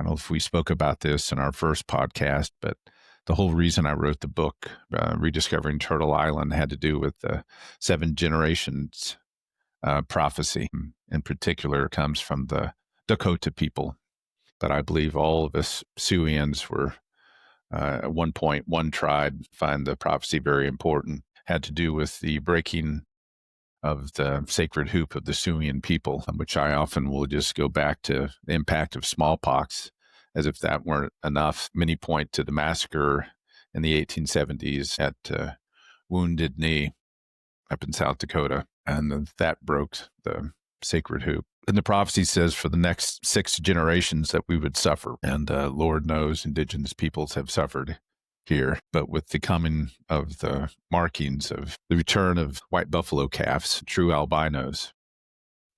I don't know if we spoke about this in our first podcast, but the whole reason I wrote the book, Rediscovering Turtle Island, had to do with the seven generations prophecy. In particular, comes from the Dakota people. But I believe all of us Siouxans were at one point one tribe. Find the prophecy very important. Had to do with the breaking of the sacred hoop of the Siouan people, which I often will just go back to the impact of smallpox, as if that weren't enough. Many point to the massacre in the 1870s at Wounded Knee up in South Dakota, and that broke the sacred hoop. And the prophecy says for the next 6 generations that we would suffer. And Lord knows Indigenous peoples have suffered here. But with the coming of the markings of the return of white buffalo calves, true albinos,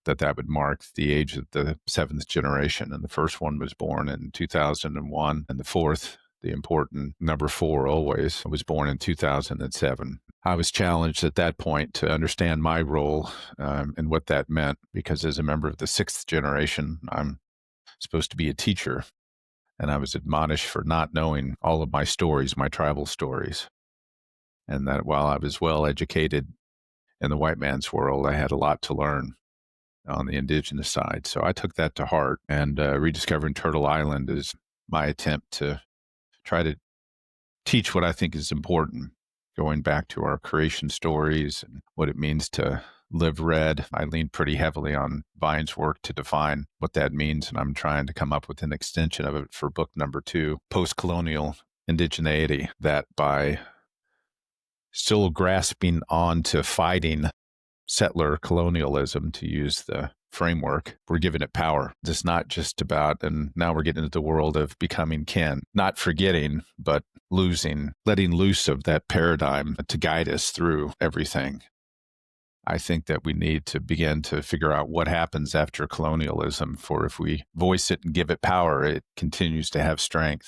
that would mark the age of the 7th generation. And the first one was born in 2001, and the fourth, the important number 4 always, was born in 2007. I was challenged at that point to understand my role and what that meant, because as a member of the 6th generation, I'm supposed to be a teacher. And I was admonished for not knowing all of my stories, my tribal stories. And that while I was well educated in the white man's world, I had a lot to learn on the Indigenous side. So I took that to heart. And Rediscovering Turtle Island is my attempt to try to teach what I think is important, going back to our creation stories and what it means to live red. I lean pretty heavily on Vine's work to define what that means, and I'm trying to come up with an extension of it for book number 2, Post-Colonial Indigeneity, that by still grasping on to fighting settler colonialism, to use the framework, we're giving it power. It's not just about, and now we're getting into the world of becoming kin, not forgetting, but letting loose of that paradigm to guide us through everything. I think that we need to begin to figure out what happens after colonialism, for if we voice it and give it power, it continues to have strength.